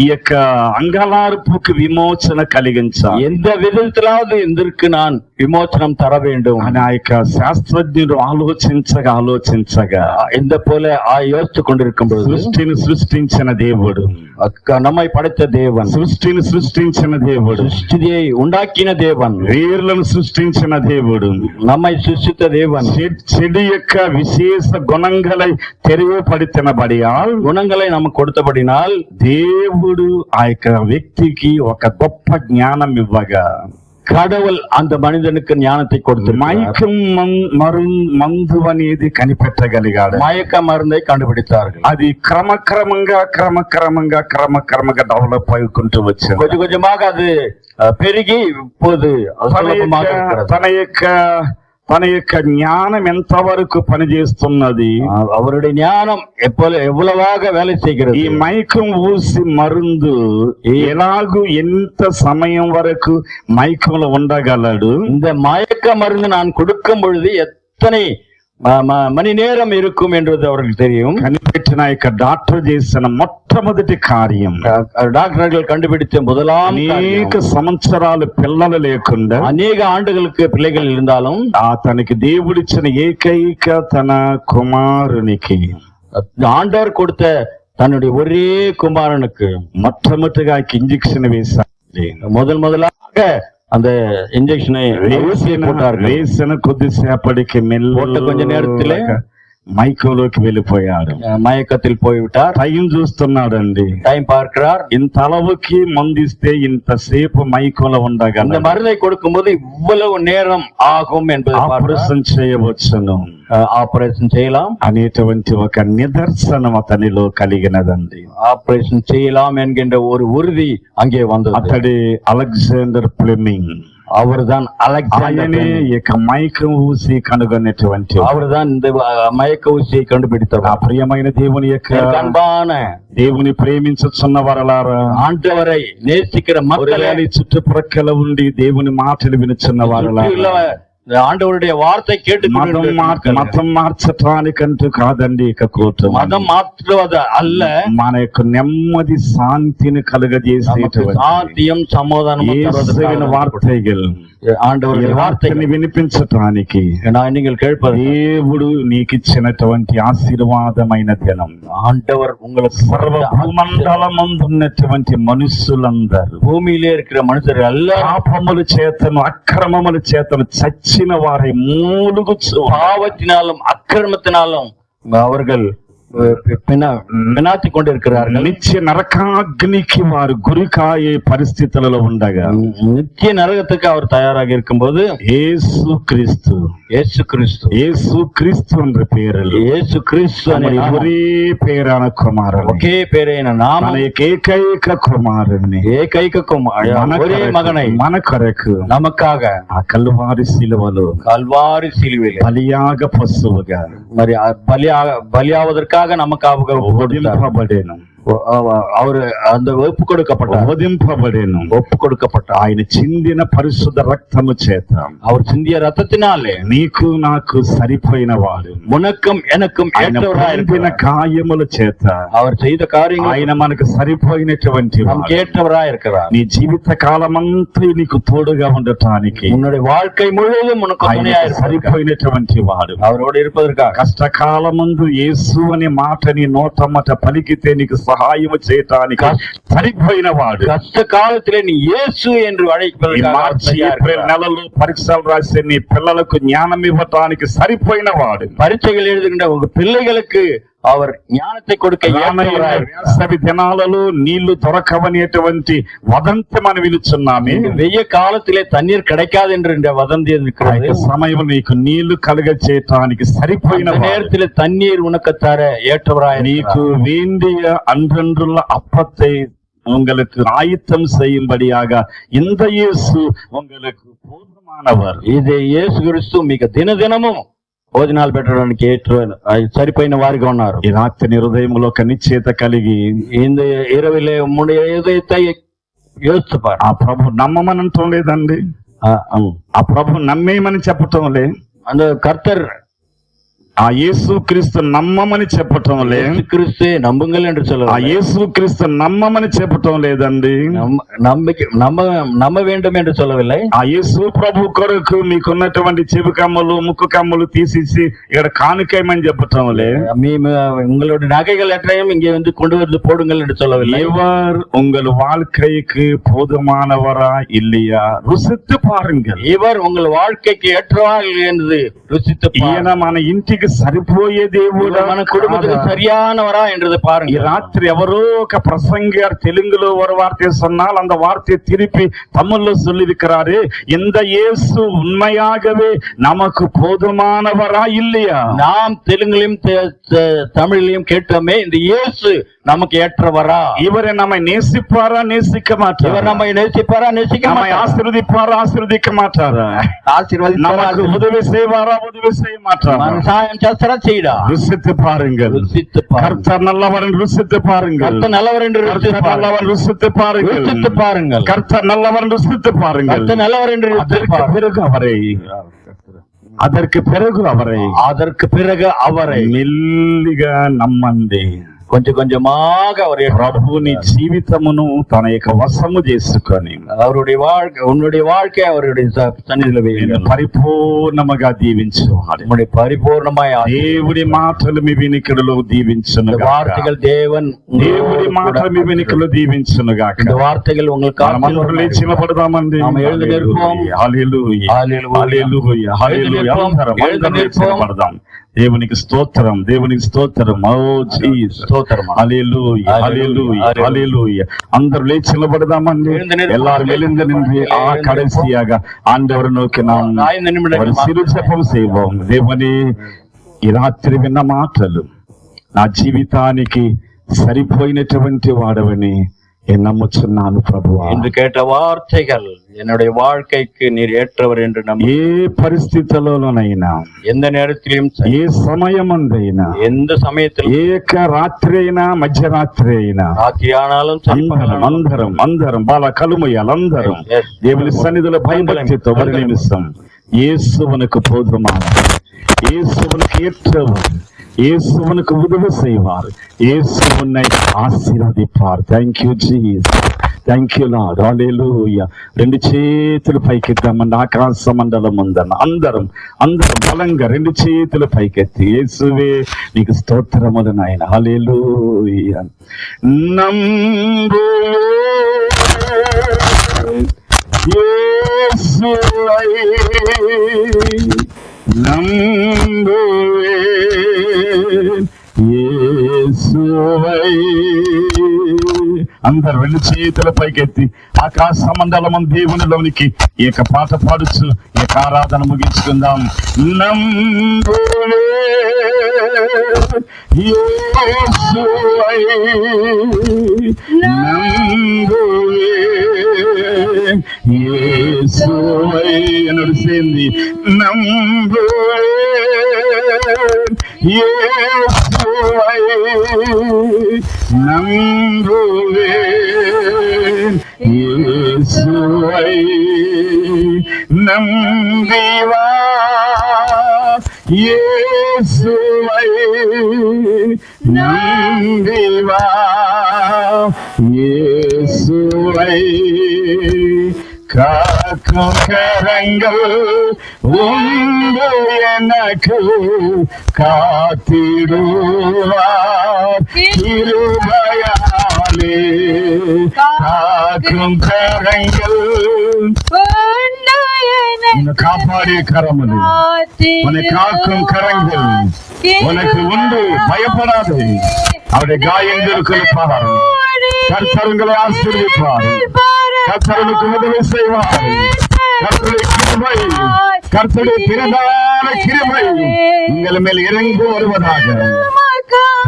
ఈ యొక్క అంగలార్పుకు విమోచన కలిగించాలి, எந்த விதத்திலாவது இதற்கு நான் விமோசனம் தர வேண்டும் అని ఆ యొక్క శాస్త్రజ్ఞుడు ఆలోచించగా இந்த போல யோசித்துக் கொண்டிருக்கும் பொழுது సృష్టిని సృష్టించిన దేవుడు, நம்மை படைத்த தேவன், సృష్టిని సృష్టించిన దేవుడు, సృష్టిயை உண்டாக்கின தேவன், వీర్లను సృష్టించిన దేవుడు, நம்மை సృష్టిத்த தேவன், చెడు యొక్క విశేష గుణంగలై తెరవబడినబడియాల్, గుణங்களை நமக்கு கொடுத்தபடினால் దేవుడు ఆ యొక్క వ్యక్తికి ఒక గొప్ప జ్ఞానం ఇవ్వగా கடவுள் அந்த மனிதனுக்கு ஞானத்தை கொடுத்து మైకం మందు అనేది కనిపెట్టగలిగాడు. மயக்க மருந்தை கண்டுபிடித்தார்கள். అది క్రమక్రమంగా డెవలప్ అవుకుంటూ వచ్చింది. கொஞ்சம் கொஞ்சமாக அது பெருகி இப்போது తన యొక్క జ్ఞానం ఎంతవరకు పనిచేస్తున్నది, அவருடைய ஞானம் எவ்வளவாக வேலை செய்கிறது. ఈ మైకం ఊసి మరుందు ఎలాగూ ఎంత సమయం వరకు మైకంలో ఉండగలడు, இந்த மயக்க மருந்து நான் கொடுக்கும் பொழுது எத்தனை மணி நேரம் இருக்கும் என்றது அவர்களுக்கு தெரியும். కనిపెట్టిన యొక్క డాక్టర్ చేసిన మొట్టమొదటి కార్యం, డాక్టர்கள் கண்டுபிடித்த முதலாம் అనేక సంవత్సరాలు పిల్లలు లేకుండా అనేక ఆండుகளுக்கு పిల్లలు இருந்தாலும் అతనికి దేవుడిచ్చిన ఏకైక తన కుమారునికి, ஆண்டவர் கொடுத்த தன்னுடைய ஒரே குமாரனுக்கு మొట్టమొదటిగా ఇంజెక్షన్ వేశారు. முதலாக அந்த இன்ஜெக்ஷனை వేసిన కొద్దిసేపటికి கொஞ்ச நேரத்திலே మైకంలోకి వెళ్ళిపోయాడు. மயக்கத்தில் போய்விட்டார். టైం చూస్తున్నాడండి. டைம் பார்க்கிறார். ఇంత அளவுకి మందిస్తే ఇంతసేపు మైకంలో இந்த ఉండగలడు. மருந்தை கொடுக்கும்போது இவ்வளவு நேரம் ஆகும் என்பதை ఆపరేషన్ చేయవచ్చును ஆபரேஷன் செய்யலாம் అనేటువంటి ఒక నిదర్శనం అతనిలో కలిగినదండి. ஆபரேஷன் செய்யலாம் என்கின்ற ஒரு உறுதி அங்கே வந்தது. అతడి అలెగ్జాండర్ ఫ్లెమింగ్. அவர்தான் அலெக்சாண்டர். ఆయనే ఇక మైకం ఊసి కనుగొన్నటువంటి அவர்தான் இந்த மயக்க ஊசியை கண்டுபிடித்தவர். ఆ ప్రియమైన దేవుని యొక్క அன்பான దేవుని ప్రేమించుచున్న వారలారా, ஆண்டவரை நேசிக்கிற மக்களே, చుట్టుప్రక్కల ఉండి దేవుని మాటలు వినుచున్న వారలారా, ஆண்டவருடைய வார்த்தை கேட்டு మతం మార్చటానికంటూ కాదండి ఇక కోర్టు. மதம் மாற்றுவது அல்ல, మన యొక్క నెమ్మది శాంతిని కలుగజేసేటువంటి சாத்தியம் சமாதானம் వార్తలు ஆண்டவருடைய வார்த்தைని వినిపించటానికి நீங்கள் கேட்பது దేవుడు నీకు ఇచ్చినటువంటి ఆశీర్వాదమైన దినం. ஆண்டவர் உங்களுக்கு భూమండలమందున్నటువంటి మనుషులందరూ, பூமியிலே இருக்கிற மனுஷர் எல்லாம் పాపముల చేతను అక్రమముల చేతను చచ్చిన వారి మూలుగుచు பாவத்தினாலும் அக்கிரமத்தினாலும் அவர்கள் వినాతి கொண்டிருக்கிறார்கள். నిత్య నరకాగ్నికి వారు గురికాయే పరిస్థితులలో ఉండగా நித்திய நரகத்துக்கு அவர் தயாராக இருக்கும்போது యేసుక్రీస్తు என்ற பேரில் இயேசு கிறிஸ்து ஒரே பேரான குமாரன், ఒకే పేరైన నామం, ఏకైక కుమారుణ్ణి, ఏకైక ఒరే మగனை మన కొరకు நமக்காக ఆ కల్వారి శిలువలో கல்வாரி சிலுவையில் బలియాగ పశువుగా మరి బలియాவதற்காக நமக்கு వధింపబడేను. அவரு அந்த ஒப்பு கொடுக்கப்பட்ட ఆయన చిందిన పరిశుద్ధ రక్తము చేత, அவர் சிந்திய ரத்தத்தினாலே నీకు నాకు సరిపోయిన వాడు, உனக்கும் எனக்கும் ఏற்றవరాయిన గాయముల చేత, அவர் செய்த காரியங்கள் ఆయన మనకు సరిపోయినటువంటి நமக்கு ஏற்றவராய் இருக்கிறார். నీ జీవిత కాలమంతా నీకు తోడుగా ఉండటానికి, உன்னுடைய வாழ்க்கை முழுவதும் உனக்கு సరిపోయినటువంటి వాడు, அவரோடு இருப்பதற்காக కష్టకాలమందు యేసు అనే మాట నీ నోటమ్మట పలికితే నీకు సహాయం చేయటానికి సరిపోయిన వాడు, కష్ట కాలத்திலே நீ இயேசு என்று మార్చి ఏప్రిల్ నెలలో పరీక్షలు రాసే నీ పిల్లలకు జ్ఞానం ఇవ్వటానికి సరిపోయిన వాడు, పరీక్షలు எழுதுகின்ற உங்க பிள்ளைகளுக்கு அவர் ஞானத்தை கொடுக்க వేసవి దినాలలో నీళ్లు దొరకవనేటువంటి వదంతి మనం విలుచున్నామే. వెయ్య కాలத்திலே தண்ணீர் கிடைக்காது என்று వదంతి இருக்கிறது. సమయం నీకు నీళ్లు కలుగ చేయటానికి సరిపోయిన நேரத்தில் தண்ணீர் உனக்கு தர ஏற்றவராய், నీకు வேண்டிய அன்றன்றுள்ள அப்பத்தை உங்களுக்கு ஆயத்தம் செய்யும்படியாக இந்த இயேசு உங்களுக்கு போதுமானவர். இது இயேசு கிறிஸ்து மிக தினదినமும் భోజనాలు పెట్టడానికి సరిపోయిన వారిగా ఉన్నారు. ఈ రాత్రి హృదయంలో ఒక నిశ్చయిత కలిగి இந்த இரவிலே உம்முடைய இதயத்தை யோசித்துப்பார். ఆ ప్రభు నమ్మమనంటం లేదండి, ఆ ప్రభు నమ్మేమని చెప్పటం లే, அந்த கர்த்தர் ఆ యేసు క్రీస్తు నమ్మమని చెప్పటం లే, கிறிஸ்து நம்புங்கள் என்று சொல்ல, ఆ యేసు క్రీస్తు నమ్మమని చెప్పటం లేదండి, నమ్మ வேண்டும் என்று சொல்லவில்லை. ఆ యేసు ప్రభు కొరకు మీకున్నటువంటి చెవి కమ్మలు ముక్కు కమ్మలు తీసేసి ఇక్కడ కానుకేమని చెప్పటం లే, உங்களுடைய நகைகள் எட்டையும் இங்கே வந்து கொண்டு வந்து போடுங்கள் என்று சொல்லவில்லை. இவர் உங்கள் வாழ்க்கைக்கு போதுமானவரா இல்லையா ருசித்து பாருங்கள். இவர் உங்கள் வாழ்க்கைக்கு ஏற்றவாள் என்று ருசித்து, ఈయన మన ఇంటికి సరిపోయే దేవుడు, మన కుటుంబத்துக்கு சரியானவரா என்றது பாருங்க. ఈ రాత్రి ఎవరో ఒక ప్రసంగారు తెలుగులో ஒரு வார்த்தை சொன்னால் அந்த வார்த்தையை திருப்பி தமிழ்ல சொல்லியிருக்கிறாரு, இந்த இயேசு உண்மையாகவே நமக்கு போதுமானவரா இல்லையா? நாம் தெலுங்கிலும் தமிழிலும் கேட்டோமே, இந்த இயேசு நமக்கு ஏற்றவரா? இவரை நம்மை நேசிப்பாரா நேசிக்க மாட்டாரா? இவர் நம்மை நேசிப்பாரா நேசிக்க நம்மை ஆசீர்வதிப்பாரா ஆசீர்வதிக்க மாட்டாரா? நமக்கு உதவி செய்வாரா உதவி செய்ய மாட்டாரா? சாயம் சாஸ்திரா செய்டா. ருசித்து பாருங்கள், கர்த்தர் நல்லவர் என்று ருசித்து பாருங்கள், கர்த்தர் நல்லவர் என்று ருசித்து பாருங்கள், ருசித்து பாருங்கள், கர்த்தர் நல்லவர் என்று ருசித்து பாருங்கள், கர்த்தர் நல்லவர் என்று அதற்கு பிறகு அவரை மெல்லிగా నమ్మండి. కొంచెం కొంచెமாக அவர் ప్రభుని జీవితమును తన యొక్క వశము చేసుకొని அவருடைய வாழ்க்கை, உன்னுடைய வாழ்க்கை அவருடைய సన్నిధిలో వేయండి. పరిపూర్ణముగా దీవించువాడు. உம்முடைய பரிபூர்ணமாய் దేవుడి మాటలు మీ వినికిడిలో దీవించును గాక. వార్తలు దేవుడి మాటలు మీ వినికిడిలో దీవించును గాక. இந்த வார்த்தைகள் உங்களுக்கு మనమందరం లేచి నిలబడదామండి. நாம் எழுந்து நிற்போம். హల్లెలూయా, హల్లెలూయా, హల్లెలూయా, హల్లెలూయా. అందరం లేచి నిలబడదాం. దేవునికి స్తోత్రం, దేవునికి స్తోత్రం. ఓ జీసస్, స్తోత్రం. హల్లెలూయా, హల్లెలూయా, హల్లెలూయా. అందరూ లేచి నిలబడదామండి. எல்லாரும் எழுந்து நின்று கடைசியாக ஆண்டவர் நோக்கி நாம் ஒரு சிறு ஜெபம் செய்வோம். దేవుని ఈ రాత్రి విన్న మాటలు నా జీవితానికి సరిపోయినటువంటి వాడవని నమ్ముచున్నాను ప్రభువా. என்று கேட்ட வார்த்தைகள் என்னுடைய வாழ்க்கைக்கு நீர் ஏற்றவர் என்று ఏ పరిస్థితుల్లోనైనా, எந்த நேரத்திலும், ఏ సమయమందైనా, எந்த సమయத்திலும், ఏక రాత్రి అయినా మధ్యరాత్రి అయినా, రాత్రి ఆనాலும் అందరం అందరం బాల కలుమయ్యాలి. అందరం దేవుని సన్నిధిలో భయభక్తితో ఒక నిమిషం இயேசுவனுக்கு போதுமான, இயேசுவனுக்கு ஏற்றவர், இயேசுவனுக்கு உதவி செய்வார், இயேசு உன்னை ఆశీర్వదిப்பார். Thank you Jesus, thank you Lord, hallelujah. రెండు చేతులు పైకెత్తామండి. ఆకాశ మండలం ఉందన్న అందరం అందరం బలంగా రెండు చేతులు పైకెత్తి, యేసువే నీకు స్తోత్రములు నాయన, హల్లెలూయా. నంబు యేసువై నంబువేన్ యేసువై. అందరు రెండు చేతుల పైకెత్తి ఆకాశ మండలం దేవునిలోనికి ఈ యొక్క పాట పాడుచు ఈ యొక్క ఆరాధన ముగించుకుందాం. నంబువేన్ యేసువై నంబువేన్ యేసువై എന്നോട് சேர்ந்து నంబువేన్ యేసువై నంబువేన్ యేసువై నంబివా యేసువై నంబివా యేసువై. காக்கும் கரங்கள் உண்டு எனக்கு காத்திடுவார் கிருபையாலே. காக்கும் கரங்கள் உன்னை காப்பாடிய கரமது, உன்னை காக்கும் கரங்கள் உனக்கு உண்டு, பயப்படாது. அவருடைய காயங்களுக்கு பார், கர்த்தருங்களை ஆசீர்வதிப்பார், கர்த்தருக்கு உதவி செய்வார். கர்த்தருடைய கிருபை, கர்த்தருடைய பிரதான கிருபை உங்கள் மேல் இறங்கி வருவதாக.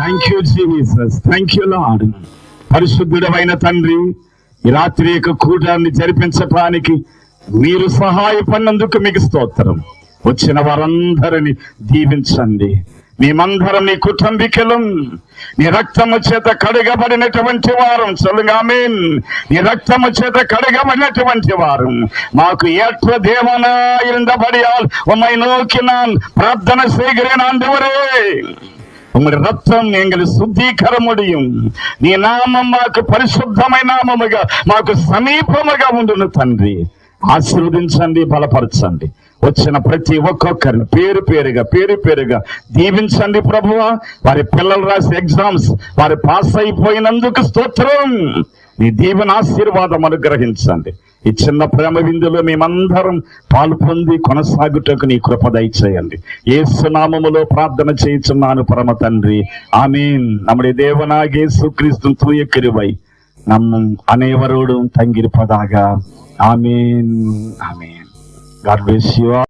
Thank you Jesus, thank you lord. పరిశుద్ధుడైన తండ్రి, ఈ రాత్రి యొక్క కూటాన్ని జరిపించడానికి మీరు సహాయపడినందుకు మీకు స్తోత్రం. వచ్చిన వారందరిని దీవించండి. మేమందరం నీ కుటుంబీకులం, నీ రక్తము చేత కడగబడినటువంటి వారం. சொல்லுங்க ఆమేన్. నీ రక్తము చేత కడగబడినటువంటి వారం. మాకు ஏற்ற தேவனாய் இருந்தபடியால் உம்மை நோக்கி நான் பிரார்த்தனை செய்கிறேன் ஆண்டவரே. உம்முடைய రక్తం எங்களை శుద్ధీకర முடியும். నీ నామం మాకు పరిశుద్ధమైన నామముగా, మాకు సమీపముగా ఉండును తండ్రి. ఆశీర్వదించండి, బలపరచండి. వచ్చిన ప్రతి ఒక్కొక్కరిని పేరు పేరుగా దీవించండి ప్రభువా. వారి పిల్లలు రాసే ఎగ్జామ్స్ వారి పాస్ అయిపోయినందుకు స్తోత్రం. నీ దీవెన ఆశీర్వాదం అనుగ్రహించండి. ఈ చిన్న ప్రేమ విందులో మేమందరం పాలు పొంది కొనసాగుటకు నీ కృప దయచేయండి. యేసు నామములో ప్రార్థన చేయుచున్నాను పరమ తండ్రి, ఆమేన్. நம்முடைய தேவனாகிய இயேசு கிறிஸ்துவின் தூய கிருபை நம் அனைவரோடும் தங்கியிருப்பதாக. ஆமேன், ஆமேன். God bless you all.